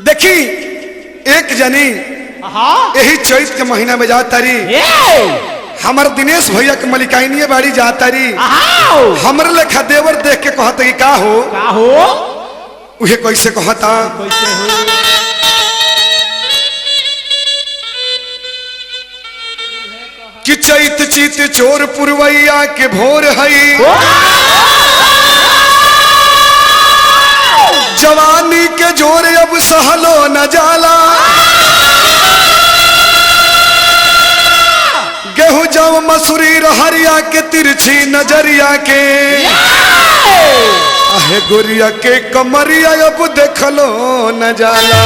देखी एक जनी यही चैत के महीना में जात तारी हमार दिनेश भैया के मलिकाइनिया बाड़ी जात तारी हमरे लेखा देवर देख के कहता कि का हो उहे कैसे कहता कि चैत चीत चोर पुरवैया के भोर हई जवानी के जोर अब सहलो न जाला गेहूं जव मसूरी रहरिया के तिरछी नजरिया के आहे गोरिया के कमरिया अब देखलो न जाला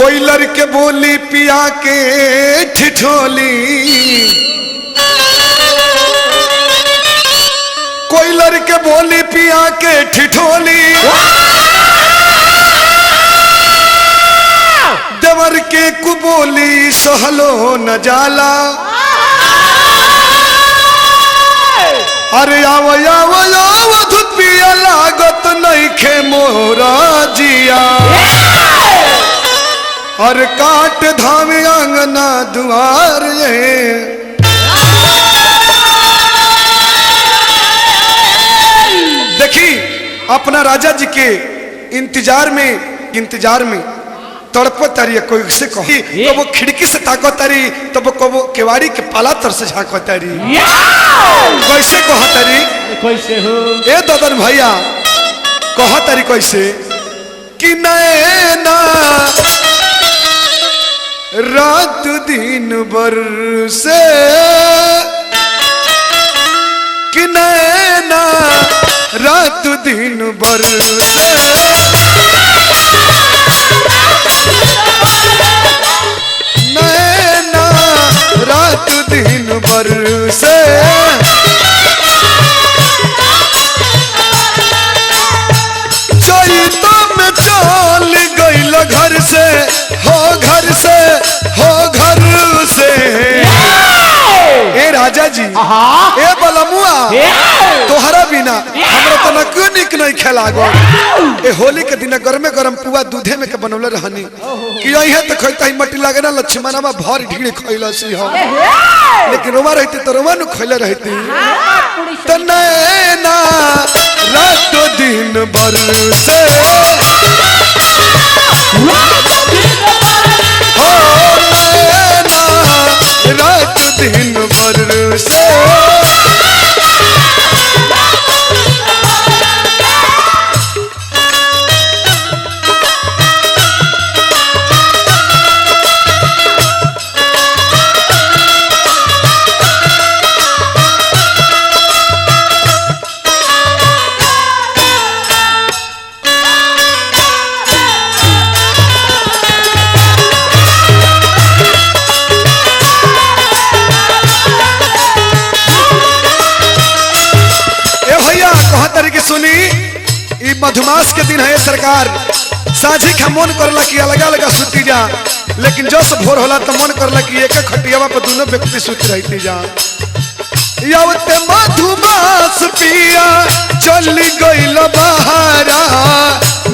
कोई लड़के बोली पिया के ठिठोली कोई लड़के बोली पिया के ठिठोली देवर के कुबोली सहलो न जाला अरे आव आव आव धुत पिया लागत नहीं खे मोरा जिया और काट धामे आंगना दुआर देखी अपना राजा जी के इंतजार में तड़प तारी कोई से कही तो वो खिड़की से ताको तारी तो वो केवाड़ी के पाला तर से झाँको तारी कैसे कह तारी कैसे हो ए ददन भैया कह तारी कैसे कि नैना रात दिन बरसे कि नैना रात दिन बरसे नैना रात दिन बरसे चैता में चल गइल घर से हो घर से ए राजा जी ए बलमुआ तोहरा बिना हमरा तो न क्यों निक नहीं खेला गो ए होली के दिन गरमे गरम पुआ दूधे में के बनौले रहनी कि यही तो खैता ही मट्टी लागे ना लक्ष्मणवा भर ढीड़ी खइला सी हम लेकिन रोमा रहती तो रोमा नु खइले रहती त नैना रात दिन बरसे हो नैना रात दिन बरसे सुनी ई मधुमास के दिन है सरकार साझी खा मन करला कि अलग अलग सुती जा लेकिन जस भोर होला तो मन करला कि एक खटियावा पर दोनों व्यक्ति सुत रहती जा यावते मधुमास पिया चली गइल बहारा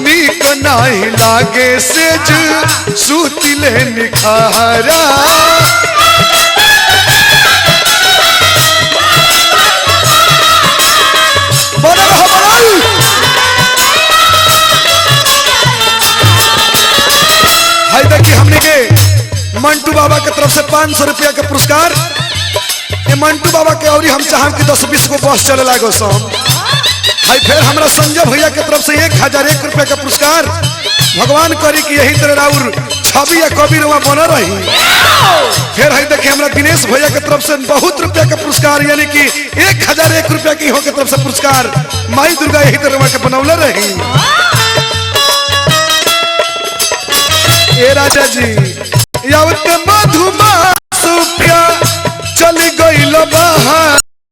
नीक नहीं लागे सेज सुतिले निखारा देखिए हमने के मंटू बाबा के तरफ से 500 रुपया के पुरस्कार ये मंटू बाबा के और हम चाहम कि 10-20 को बस चले लागो सब हाई फिर हमरा संजय भैया के तरफ से 1001 रुपया का पुरस्कार भगवान करी कि यही तरह राउर छवि या कवि रुआ बना रही फिर है देखिए हमरा दिनेश भैया के तरफ से बहुत रुपया का पुरस्कार यानी कि 1001 रुपया की हो के तरफ से पुरस्कार माई दुर्गा यही तरह के बनौले रही ए राजा जी यावत मधुमा